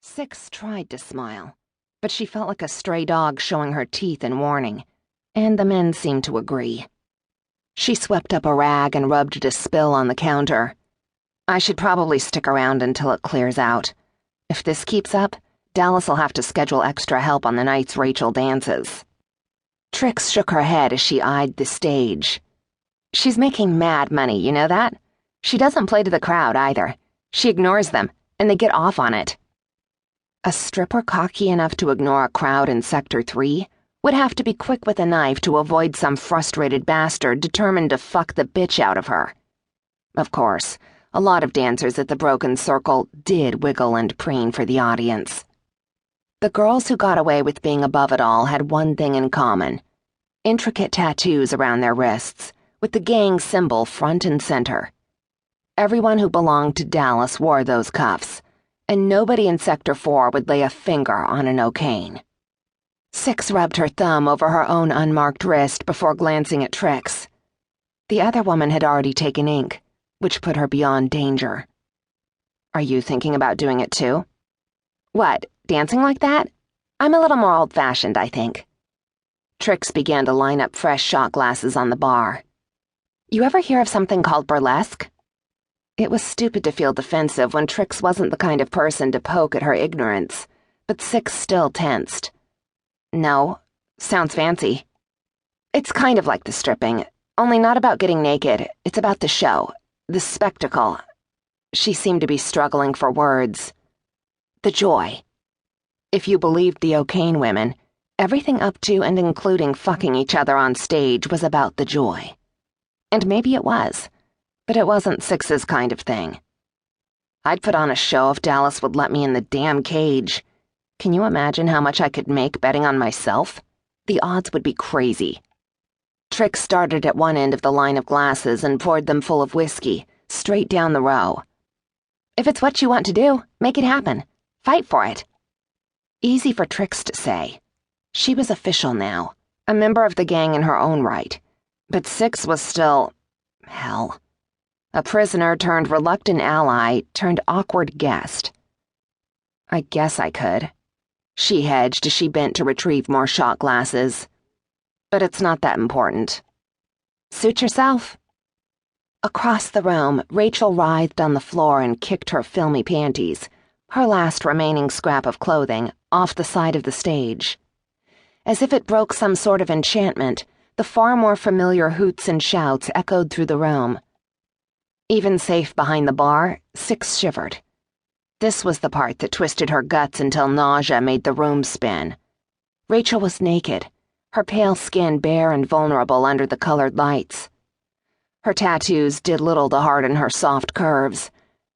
Six tried to smile, but she felt like a stray dog showing her teeth in warning, and the men seemed to agree. She swept up a rag and rubbed it a spill on the counter. I should probably stick around until it clears out. If this keeps up, Dallas will have to schedule extra help on the nights Rachel dances. Trix shook her head as she eyed the stage. She's making mad money, you know that? She doesn't play to the crowd either. She ignores them, and they get off on it. A stripper cocky enough to ignore a crowd in Sector 3 would have to be quick with a knife to avoid some frustrated bastard determined to fuck the bitch out of her. Of course, a lot of dancers at the Broken Circle did wiggle and preen for the audience. The girls who got away with being above it all had one thing in common: intricate tattoos around their wrists, with the gang symbol front and center. Everyone who belonged to Dallas wore those cuffs, and nobody in Sector 4 would lay a finger on an O'Kane. Six rubbed her thumb over her own unmarked wrist before glancing at Trix. The other woman had already taken ink, which put her beyond danger. Are you thinking about doing it too? What, dancing like that? I'm a little more old-fashioned, I think. Trix began to line up fresh shot glasses on the bar. You ever hear of something called burlesque? It was stupid to feel defensive when Trix wasn't the kind of person to poke at her ignorance, but Six still tensed. No, sounds fancy. It's kind of like the stripping, only not about getting naked. It's about the show, the spectacle. She seemed to be struggling for words. The joy. If you believed the O'Kane women, everything up to and including fucking each other on stage was about the joy. And maybe it was, but it wasn't Six's kind of thing. I'd put on a show if Dallas would let me in the damn cage. Can you imagine how much I could make betting on myself? The odds would be crazy. Trix started at one end of the line of glasses and poured them full of whiskey, straight down the row. If it's what you want to do, make it happen. Fight for it. Easy for Trix to say. She was official now, a member of the gang in her own right. But Six was still... hell. A prisoner turned reluctant ally turned awkward guest. I guess I could. She hedged as she bent to retrieve more shot glasses. But it's not that important. Suit yourself. Across the room, Rachel writhed on the floor and kicked her filmy panties, her last remaining scrap of clothing, off the side of the stage. As if it broke some sort of enchantment, the far more familiar hoots and shouts echoed through the room. Even safe behind the bar, Six shivered. This was the part that twisted her guts until nausea made the room spin. Rachel was naked, her pale skin bare and vulnerable under the colored lights. Her tattoos did little to harden her soft curves,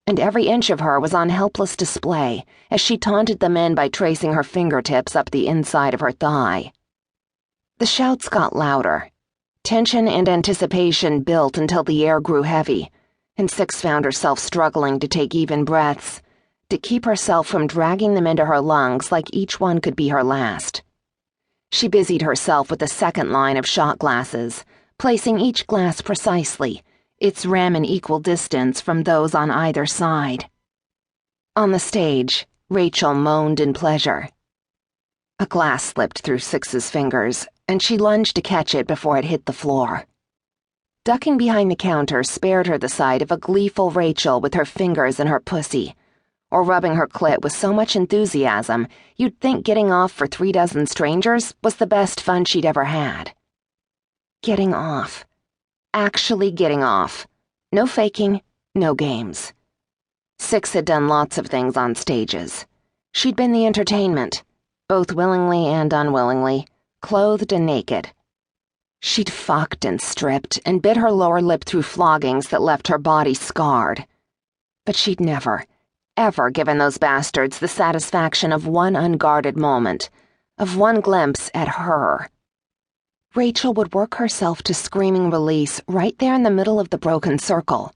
and every inch of her was on helpless display as she taunted the men by tracing her fingertips up the inside of her thigh. The shouts got louder. Tension and anticipation built until the air grew heavy, and Six found herself struggling to take even breaths, to keep herself from dragging them into her lungs like each one could be her last. She busied herself with the second line of shot glasses, placing each glass precisely, its rim an equal distance from those on either side. On the stage, Rachel moaned in pleasure. A glass slipped through Six's fingers, and she lunged to catch it before it hit the floor. Ducking behind the counter spared her the sight of a gleeful Rachel with her fingers in her pussy, or rubbing her clit with so much enthusiasm you'd think getting off for 36 strangers was the best fun she'd ever had. Getting off. Actually getting off. No faking, no games. Six had done lots of things on stages. She'd been the entertainment, both willingly and unwillingly, clothed and naked. She'd fucked and stripped and bit her lower lip through floggings that left her body scarred. But she'd never, ever given those bastards the satisfaction of one unguarded moment, of one glimpse at her. Rachel would work herself to screaming release right there in the middle of the Broken Circle.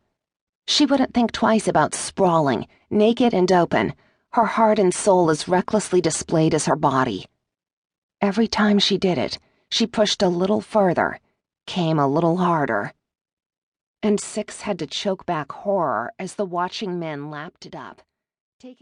She wouldn't think twice about sprawling, naked and open, her heart and soul as recklessly displayed as her body. Every time she did it, she pushed a little further, came a little harder. And Six had to choke back horror as the watching men lapped it up, taking